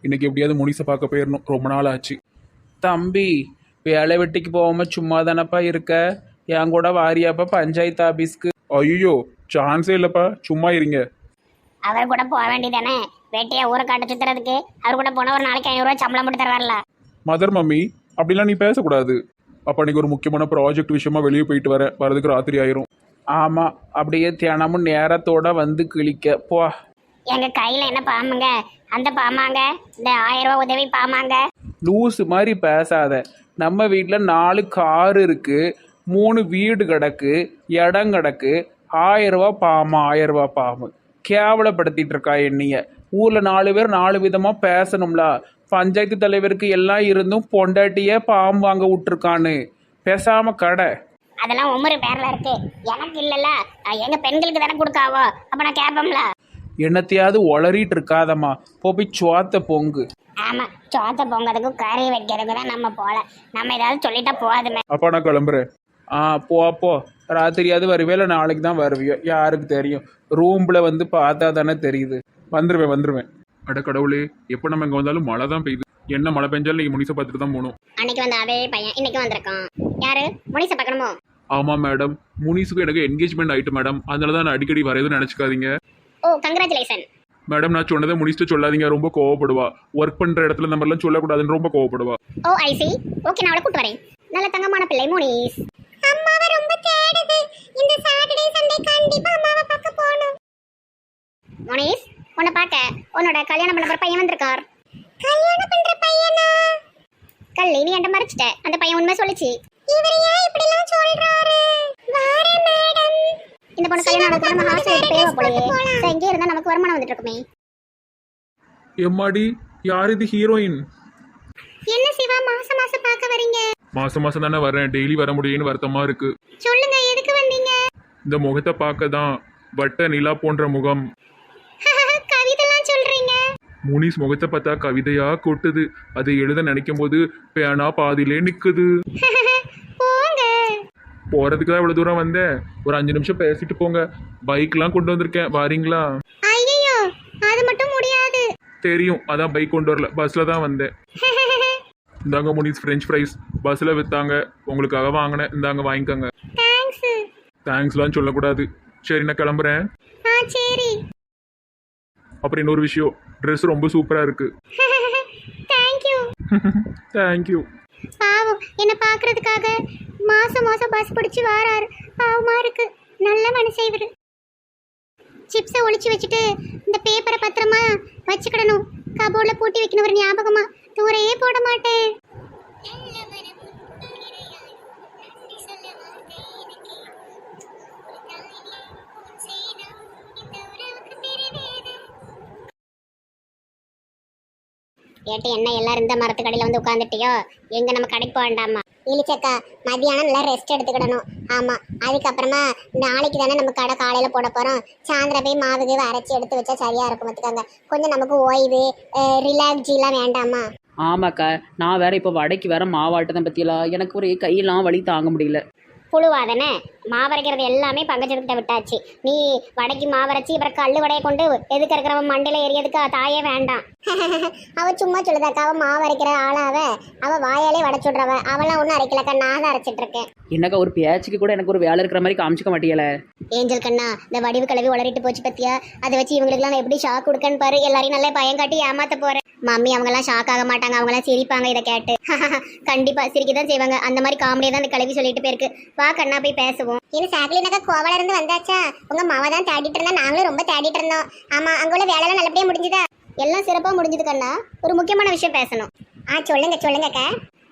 இன்னைக்கு எப்படியாவது முனிசை பார்க்க போயிடணும், ரொம்ப நாள் ஆச்சு. தம்பி, வேலை வெட்டிக்கு போகாம சும்மா தானப்பா இருக்க? என் கூட வாரியாப்பா பஞ்சாயத்து ஆபீஸ்க்கு? ஐயோ, சான்ஸே இல்லைப்பா, சும்மா இருங்க. அவர் கூட போக வேண்டியதானே, வேட்டையா ஊரை காட்ட சுத்துறதுக்கு. அவர் கூட போனால் ஒரு நாளைக்கு 500 ரூபா சம்பளம் போட்டு தருவார்ல. மதர் மம்மி, அப்படிலாம் நீ பேசக்கூடாது. அப்போ அன்னைக்கு ஒரு முக்கியமான ப்ராஜெக்ட் விஷயமா வெளியே போயிட்டு வரதுக்கு ராத்திரி ஆயிரும். ஆமாம், அப்படியே தினமும் நேரத்தோட வந்து கிழிக்க போ. எங்க கையில என்ன பாம்புங்க? அந்த பாமாங்க, இந்த 1000 ரூபா உதவி பாமாங்க. லூஸு மாதிரி பேசாத. நம்ம வீட்டில் 4 கார் இருக்கு, 3 வீடு கிடக்கு, இடம் கிடக்கு. 1000 ரூபா பாம்பு, 1000 ரூபா பாம்பு கேவலப்படுத்திட்டு இருக்கா என்னைய. ஊரில் 4 பேர் 4 விதமாக பேசணும்ல. பஞ்சாயத்து தலைவருக்கு எல்லாம் இருந்தும் பொண்டாட்டியே பாம்பு வாங்க விட்டுருக்கான்னு பேசாம கடை. அதெல்லாம் உமரு பேர்ல இருக்கு, எனக்கு இல்லைல்ல. எங்க பெண்களுக்கு தானே கொடுக்காவோ, அப்ப நான் கேட்போம்ல. என்னத்தையாவது ஒளறிட்டு இருக்காதம்மா, போய் சோத்த பொங்கு. ஆமா, சோத்த பொங்கறதுக்கும் கறி வைக்கிறதுக்கு தான் நம்ம போல. நம்ம ஏதாவது சொல்லிட்டா போகாதுமே. அப்பா நான் கிளம்புறேன். போ. ராத்திரியாவது வருவியா, நாளைக்கு தான் வருவியோ யாருக்கு தெரியும். ரூமில் வந்து பார்த்தா தானே தெரியுது. வந்துருவேன். அட கடவுளே, எப்போ நம்ம இங்கே வந்தாலும் மழை தான் பெய்யுது. என்ன மழை பெஞ்சாலும் நீங்கள் முனிசை பார்த்துட்டு தான் போகணும். அன்னைக்கு வந்த அதே பையன் இன்னைக்கு வந்திருக்கான். யாரு? முனிசை பார்க்கணுமோ? ஆமாம் மேடம், முனிஸுக்கு எனக்கு என்கேஜ்மெண்ட் ஆயிட்டு மேடம். அதனால தான் நான் அடிக்கடி வரையதுன்னு நினச்சிக்காதீங்க ஓ, கங்க்ராச்சுலேஷன் மேடம். நான் சொன்னதை முடிச்சுட்டு சொல்லாதீங்க, ரொம்ப கோவப்படுவா. ஒர்க் பண்ணுற இடத்துல இந்த மாதிரிலாம் சொல்லக்கூடாதுன்னு ரொம்ப கோவப்படுவா. ஓ ஐ சி. ஓகே, நான் அவளை கூட்டு வரேன். நல்ல தங்கமான பிள்ளை முனிஸ். அம்மாவை ரொம்ப தேடுது. இந்த சாட்டர்டே சண்டே கண்டிப்பா அம்மாவை பார்க்க போகணும். முனிஸ், உன்னை பார்க்க உன்னோட கல்யாணம் பண்ண பையன் வந்திருக்கார். கல்யாணம் பண்ற பையனா? கள்ளி, நீ என்கிட்ட மறைச்சிட்ட. அந்த பையன் உண்மை சொல்லிச்சு. இவர் ஏன் இப்படி எல்லாம் சொல்றாரு? வாரே மேடம். இந்த பொண்ணு கல்யாணம் நடக்குது, நம்ம ஹாஸ்டல் பேவ போலயே. சோ இங்கே இருந்தா நமக்கு வருமானம் வந்துட்டு இருக்குமே. எம்மாடி, யார் இது ஹீரோயின்? என்ன சிவா, மாசம் மாசம் பார்க்க வரீங்க? மாசம் தானே வரேன், டெய்லி வர முடியும்னு வருத்தமா இருக்கு. சொல்லுங்க, எதுக்கு வந்தீங்க? இந்த முகத்தை பார்க்க தான். வட்ட நிலா போன்ற முகம். கவிதைலாம் சொல்றீங்க? முனிஸ் முகத்தை பார்த்தா கவிதையா கொட்டுது. அதை எழுத நினைக்கும் போது பேனா பாதியிலே நிக்குது. போங்க. போறதுக்கு தான் இவ்வளவு தூரம் வந்தேன். ஒரு 5 நிமிஷம் பேசிட்டு போங்க. பைக்லாம் கொண்டு வந்திருக்கேன், வாரீங்களா? ஐயோ, அது மட்டும் முடியாது. தெரியும், அதான் பைக் கொண்டு வரல, பஸ்ல தான் வந்தேன். இந்தாங்க முனிஸ் ஃப்ரெஞ்ச் ஃப்ரைஸ், பஸ்ல வித்தாங்க, உங்களுக்காக வாங்கினேன். இந்தாங்க வாங்கிக்கோங்க. தேங்க்ஸ். தேங்க்ஸ்லாம் சொல்லக்கூடாது. சரி, நான் கிளம்புறேன். சரி. அப்புறம் இன்னொரு விஷயம், ட்ரெஸ் ரொம்ப சூப்பரா இருக்கு. தேங்க்யூ. தேங்க்யூ. பாவம், என்ன பார்க்கறதுக்காக மாசம் மாசம் பஸ் பிடிச்சி வாராரு. பாவமா இருக்கு. நல்ல மனுஷன் இவரு. சிப்ஸை ஒளிச்சு வச்சுட்டு இந்த பேப்பரை பத்திரமா வச்சுக்கிடணும். கபோர்டில் பூட்டி வைக்கணும் ஒரு ஞாபகமா. தூரையே போட மாட்டேன். ஏட்டு, என்ன எல்லாரும் இந்த மரத்துக்கடையில் வந்து உட்காந்துட்டியோ? எங்க நம்ம கடைக்கு போக வேண்டாமா? இழிச்சக்கா, மதியானம் நல்லா ரெஸ்ட் எடுத்துக்கிடணும். ஆமா, அதுக்கப்புறமா நாளைக்கு தானே நம்ம கடை காலையில போட போறோம். சாயந்தரம் போய் மாவுக்கு அரைச்சி எடுத்து வச்சா சரியா இருக்கும். பார்த்துக்காங்க, கொஞ்சம் நமக்கு ஓய்வு, ரிலாக்ஸிலாம் வேண்டாமா? ஆமாக்கா, நான் வேற இப்போ வடைக்கு வேற மாவாட்டதான் பற்றியலாம். எனக்கு ஒரு கையெல்லாம் வலி தாங்க முடியல. புழுவாதானே மாவரைக்கிறது எல்லாமே பங்கஜத்துக்கிட்ட விட்டாச்சு. நீ வடைக்கு மாவரைச்சி அப்புறம் கல்லு வடையை கொண்டு எதுக்கு இருக்கிறவன் மண்டையில எரியதுக்கு தாயே வேண்டாம். அவ சும்மா சொல்லுதாக்கா, அவ மாவரைக்கிற ஆளாவ, அவ வாயாலே வடைச்சுடுறவ. அவெல்லாம் ஒன்றும் அரைக்கலக்கா, நான் தான் அரைச்சிட்டு இருக்கேன். என்னக்கா, ஒரு பேச்சுக்கு கூட எனக்கு ஒரு வேலை இருக்கிற மாதிரி காமிச்சிக்க மாட்டியல. ஏஞ்சல் கண்ணா, இந்த வடிவு கலவி உளறிட்டு போச்சு பத்தியா? அதை வச்சு இவங்களுக்குலாம் நான் எப்படி ஷாக் கொடுக்கன்னு பாரு. எல்லாரையும் நல்லா பயம் காட்டி ஏமாத்த போறேன். மம்மி அவங்கெல்லாம் ஷாக் ஆக மாட்டாங்க, அவங்களாம் சிரிப்பாங்க இதை கேட்டு. கண்டிப்பா சிரிக்கதான் செய்வாங்க. அந்த மாதிரி காமெடியா தான் இந்த கிளவி சொல்லிட்டு போயிருக்கு. வா கண்ணா, போய் பேசுவோம். இது சாக்லினாக்கா கோவால இருந்து வந்தாச்சா? உங்க மாவா தான் தேடிட்டு இருந்தா, நாங்களும் ரொம்ப தேடிட்டு இருந்தோம். ஆமா, அங்குள்ள வேலைலாம் நல்லபடியா முடிஞ்சுதா? எல்லாம் சிறப்பா முடிஞ்சது கண்ணா. ஒரு முக்கியமான விஷயம் பேசணும். சொல்லுங்கக்கா.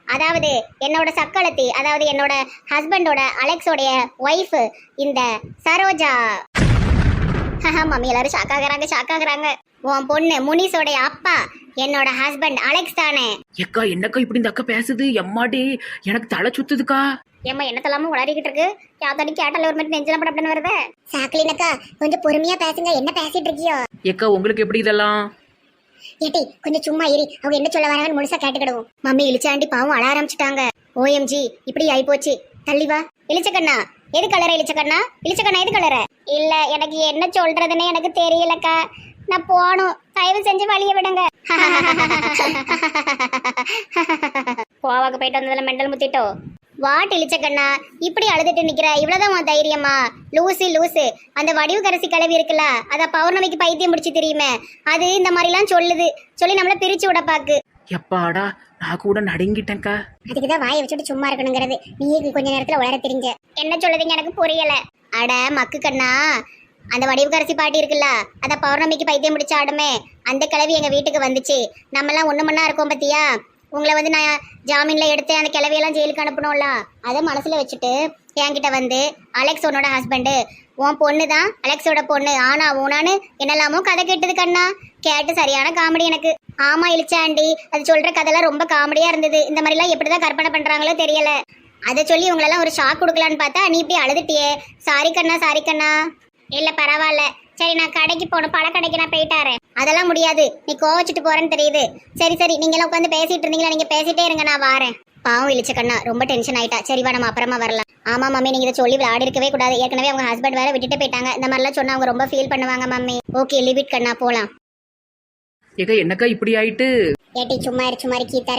அதாவது என்னோட சக்களத்தி, அதாவது என்னோட ஹஸ்பண்டோட அலெக்ஸோடைய ஒய்ஃப் இந்த சரோஜா. மம்மி எல்லாரும் ஷாக் ஆகுறாங்க. உன் பொண்ணு முனிஸோடைய அப்பா என்னோட ஹஸ்பண்ட் அலெக்ஸ் தானே? எக்கா, என்னக்கா இப்படி இந்த அக்கா பேசுது? எம்மாடி, எனக்கு தலை சுத்துதுக்கா. ஏம்மா, என்னத்தெல்லாமும் உளறிக்கிட்டு இருக்கு? யாத்தாடி கேட்டால ஒரு மாதிரி நெஞ்சலாம் படப்படன்னு வருது. சாக்லினக்கா, கொஞ்சம் பொறுமையா பேசுங்க. என்ன பேசிட்டு இருக்கியோ? எக்கா, உங்களுக்கு எப்படி இதெல்லாம்? ஏட்டி, கொஞ்சம் சும்மா இரு. அவங்க என்ன சொல்ல வராங்கன்னு முழுசா கேட்டுக்கிடுவோம். மம்மி இளிச்சாண்டி பாவம் அழ ஆரம்பிச்சுட்டாங்க. ஓஎம்ஜி, இப்படி ஆயி போச்சு. தள்ளி வா. இளிச்சக்கண்ணா, எது கலர? இளிச்சக்கண்ணா எது கலர? இல்ல, எனக்கு என்ன சொல்றதுன்னு எனக்கு தெரியலக்கா. நான் போகணும், தயவு செஞ்சு வழிய விடுங்க. கோவாக்கு போயிட்டு வந்ததுல மெண்டல் முத்திட்டோ. வாட் இழிச்சக்கண்ணா இப்படி அழுதுட்டு நிக்கிற? இவ்வளவுதான் உன் தைரியமா? லூசு லூசு. அந்த வடிவுக்கரசி கிளவி இருக்குல்ல, அத பௌர்ணமிக்கு பைத்தியம் முடிச்சு தெரியுமே, அது இந்த மாதிரிலாம் சொல்லுது, சொல்லி நம்மள பிரிச்சு விட பாக்கு. எப்பாடா நான் கூட நடுங்கிட்டேன்க்கா. அதுக்குதான் வாயை வச்சுட்டு சும்மா இருக்கணுங்கிறது. நீ கொஞ்ச நேரத்துல உளர தெரிஞ்ச. என்ன சொல்லுதீங்க எனக்கு புரியல. அட மக்கு கண்ணா, அந்த வடிவுக்கரசி பாட்டி இருக்குல்ல, அத பௌர்ணமிக்கு பைத்தியம் முடிச்ச ஆடுமே, அந்த கிளவி எங்க வீட்டுக்கு வந்துச்சு. நம்ம எல்லாம் ஒண்ணு மண்ணா இருக்கோம் பத்தியா? உங்களை வந்து நான் ஜாமீன்ல எடுத்து அந்த கிளவியெல்லாம் ஜெயிலுக்கு அனுப்பணும்ல, அதை மனசுல வச்சுட்டு என்கிட்ட வந்து அலெக்ஸ் உன்னோட ஹஸ்பண்டு, உன் பொண்ணு தான் அலெக்ஸோட பொண்ணு, ஆனா ஊனான்னு என்னெல்லாமோ கதை கேட்டது கண்ணா. கேட்டு சரியான காமெடி எனக்கு. ஆமா இழிச்சாண்டி, அது சொல்ற கதைலாம் ரொம்ப காமெடியா இருந்தது. இந்த மாதிரிலாம் எப்படிதான் கற்பனை பண்றாங்களோ தெரியல. அதை சொல்லி உங்களெல்லாம் ஒரு ஷாக் கொடுக்கலான்னு பார்த்தா நீ இப்படி அழுதுட்டியே. சாரி கண்ணா சாரி கண்ணா. இல்ல பரவாயில்ல, சரி நான் கடைக்கு போகணும், பழ கடைக்கு நான் போயிட்டாரேன். அதெல்லாம் முடியாது, நீ கோவச்சிட்டு போறேன்னு தெரியுது. சரி சரி, நீங்க எல்லாம் உட்காந்து பேசிட்டு இருந்தீங்களா, நீங்க பேசிட்டே இருங்க, நான் வாரேன். பாவம் இழிச்ச கண்ணா, ரொம்ப டென்ஷன் ஆயிட்டா. சரிவா, நம்ம அப்புறமா வரலாம். ஆமா மம்மி, நீங்க இதை சொல்லி விளையாடி இருக்கவே கூடாது. ஏற்கனவே அவங்க ஹஸ்பண்ட் வேற விட்டுட்டு போயிட்டாங்க. இந்த மாதிரிலாம் சொன்னா அவங்க ரொம்ப ஃபீல் பண்ணுவாங்க மம்மி. ஓகே லிவிட் கண்ணா, போலாம். ஏக்கா என்னக்கா இப்படி ஆயிட்டு? ஏட்டி சும்மா இரு, சும்மா இரு. கீதா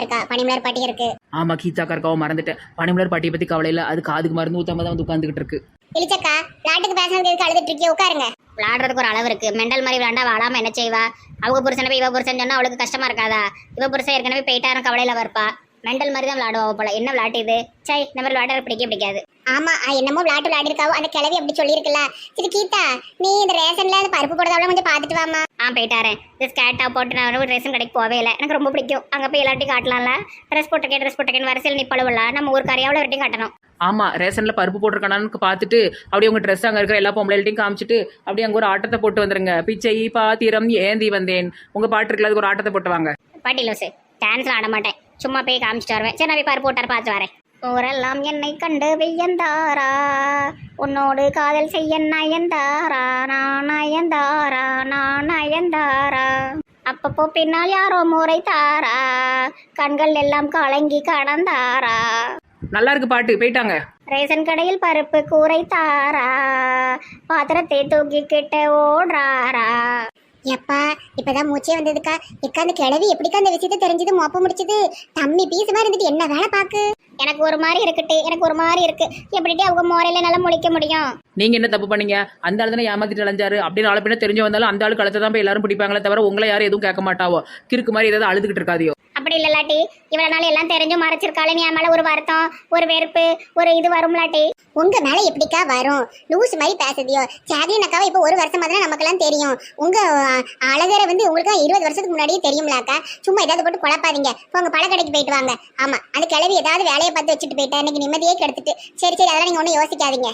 இருக்கா, பனிமலர் பாட்டி இருக்கு. ஆமா கீதாக்கா இருக்காவோ, மறந்துட்டேன். பனிமலர் பாட்டியை பத்தி கவலை இல்லை, அது காதுக்கு மருந்து ஊத்தாம தான் வந்து உட்காந்துக்கிட்டு இருக்கு. இழிச்சக்கா, விளையாட்டுக்கு பேசுறதுக்கு எதுக்கு அழுதுட்டு இருக்கீங்க? உட்காருங்க. விளையாடுறதுக்கு ஒரு அளவு இருக்கு. மெண்டல் மாதிரி விளையாண்டா வாழாம என்ன செய்வா? அவங்க புருஷனை போய் இவ புருஷன் சொன்னா அவளுக்கு கஷ்டமா இருக்காதா? இவ புருஷன் ஏற்கனவே போயிட்டாரும், கவலையில வரப்பா. மெண்டல் மாதிரி தான் விளையாடுவா போல. என்ன விளையாட்டு இது? சை, இந்த மாதிரி விளையாட பிடிக்காது. ஆமா, என்னமோ விளையாட்டு விளையாடிருக்காவோ. அந்த கிழவி அப்படி சொல்லியிருக்குல்ல. சரி கீதா, நீ இந்த ரேஷன்ல அந்த பருப்பு போடுறதாவள கொஞ்சம் பாத்துட்டு வாமா. போயிட்டாரேன். இந்த ஸ்கேட்டா போட்டு நான் ரேஷன் கடைக்கு போவே இல்லை. எனக்கு ரொம்ப பிடிக்கும். அங்க போய் எல்லாத்தையும் காட்டலாம்ல. ட்ரெஸ் போட்டக்கேன்னு வரிசையில் நிப்பளவுல நம்ம ஊர் கரையாவில் ரெட்டையும் காட்டணும். ஆமா, ரேஷன்ல பருப்பு போட்டிருக்கானு பார்த்துட்டு அப்படியே உங்க ட்ரெஸ் அங்க இருக்கிற எல்லா பொம்பளைகள்ட்டையும் காமிச்சிட்டு அப்படியே அங்க ஒரு ஆட்டத்தை போட்டு வந்துருங்க. பிச்சை பாத்திரம் ஏந்தி வந்தேன், உங்க பாட்டு இருக்குல்ல, அதுக்கு ஒரு ஆட்டத்தை போட்டு வாங்க. பாட்டி லோசு, டான்ஸ்ல ஆட மாட்டேன், சும்மா போய் காமிச்சிட்டு வருவேன். சரி, நான் போய் பருப்பு போட்டார் பார்த்து வரேன். ஊரெல்லாம் என்னை கண்டு வெய்யந்தாரா, உன்னோடு காதல் செய்ய நயந்தாரா, நான் நயந்தாரா. அப்பப்போ பின்னால் யாரோ முறை தாரா, கண்கள் எல்லாம் கலங்கி கடந்தாரா. நல்லா இருக்கு பாட்டு, போயிட்டாங்க. ரேஷன் கடையில் பருப்பு கூரை தாரா, பாத்திரத்தை தூக்கிக்கிட்ட ஓடுறாரா. எப்பா, இப்பதான் மூச்சே வந்ததுக்கா. அந்த கிழவி எப்படிக்கா அந்த விஷயத்த தெரிஞ்சது, மோப்ப முடிச்சது? தம்மி பீஸ் மாதிரி இருந்துட்டு என்ன வேலை பாக்கு? எனக்கு ஒரு மாதிரி இருக்கு. எப்படிட்டு அவங்க முறையில நல்லா முழிக்க முடியும்? நீங்க என்ன தப்பு பண்ணீங்க? அந்த ஆளு தானே ஏமாத்திட்டு அலைஞ்சாரு. அப்படின்னு நாலு பேர் தெரிஞ்சு வந்தாலும் அந்த ஆளு கழுத்தை தான் போய் எல்லாரும் பிடிப்பாங்களே தவிர உங்களை யாரும் எதுவும் கேட்க மாட்டாவோ. கிறுக்கு மாதிரி ஏதாவது அழுதுகிட்டு இருக்காதியோ. அப்படி இல்லலாட்டி, இவ்வளவு நாள் எல்லாம் தெரிஞ்சும் மறைச்சிருக்காளே, என் மேல ஒரு வருத்தம், ஒரு வெறுப்பு, ஒரு இது வரும்லாட்டி. உங்க மேல எப்படிக்கா வரும்? லூஸ் மாதிரி பேசுதியோ. சாக்லின் அக்காவை இப்போ ஒரு வருஷமா தான் நமக்கெல்லாம் தெரியும். உங்க அழகரை வந்து உங்களுக்கு 20 வருஷத்துக்கு முன்னாடியே தெரியும்லாக்கா. சும்மா ஏதாவது போட்டு குழப்பாதீங்க. உங்க பழ கடைக்கு போயிட்டு வாங்க. ஆமா, அந்த கிழவி ஏதாவது வேலையை பார்த்து வச்சுட்டு போயிட்டா எனக்கு நிம்மதியே கெடுத்துட்டு. சரி அதெல்லாம் நீங்க ஒன்றும் யோசிக்காதீங்க.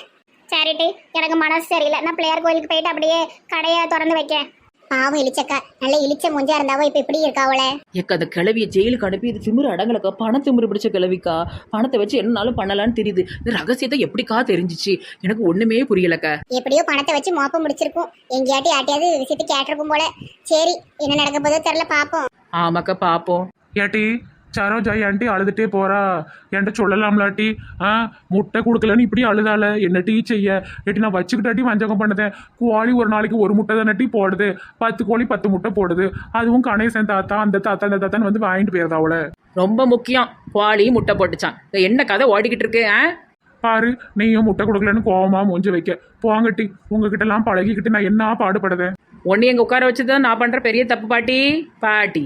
சரிட்டு, எனக்கு மனசு சரியில்லை. நான் பிள்ளையார் கோயிலுக்கு போயிட்டு அப்படியே கடையை திறந்து வைக்கேன். பாவம் இழிச்சக்கா, நல்ல இழிச்ச முஞ்சா இருந்தாவோ இப்ப இப்படி இருக்காவல. ஏக்க அந்த கிளவியை ஜெயிலுக்கு அனுப்பி இது திமிரு அடங்கலக்கா. பணத்திமிரு பிடிச்ச கிளவிக்கா. பணத்தை வச்சு என்னாலும் பண்ணலான்னு தெரியுது. இந்த ரகசியத்தை எப்படிக்கா தெரிஞ்சிச்சு? எனக்கு ஒண்ணுமே புரியலக்கா. எப்படியோ பணத்தை வச்சு மோப்பம் முடிச்சிருக்கும். எங்கேயாட்டி யாட்டியாவது விஷயத்தை கேட்டிருக்கும் போல. சரி, என்ன நடக்க போதோ தெரியல, பாப்போம். ஆமாக்கா பாப்போம். ஏட்டி சரோஜாய் ஆண்டி அழுதுட்டே போறா, என்கிட்ட சொல்லலாம்லாட்டி? முட்டை கொடுக்கலன்னு இப்படி அழுதால, என்ன டீ செய்ய? ஏட்டி நான் வச்சுக்கிட்டாட்டி வஞ்சகம் பண்ணுதேன். கோழி ஒரு நாளைக்கு ஒரு முட்டை தானே டீ போடுது, 10 கோழி 10 முட்டை போடுது. அதுவும் கணேசன் தாத்தா அந்த தாத்தான்னு வந்து வாங்கிட்டு போயிருந்தா அவளை. ரொம்ப முக்கியம், கோழி முட்டை போட்டுச்சான். என்ன கதை ஓடிக்கிட்டு இருக்கு? பாரு, நீயும் முட்டை கொடுக்கலன்னு கோவமா மூஞ்சி வைக்க போங்கட்டி. உங்ககிட்ட எல்லாம் பழகிக்கிட்டு நான் என்ன பாடுபடுதேன்? ஒன்னு எங்க உட்கார வச்சுதான் நான் பண்ற பெரிய தப்பு பாட்டி.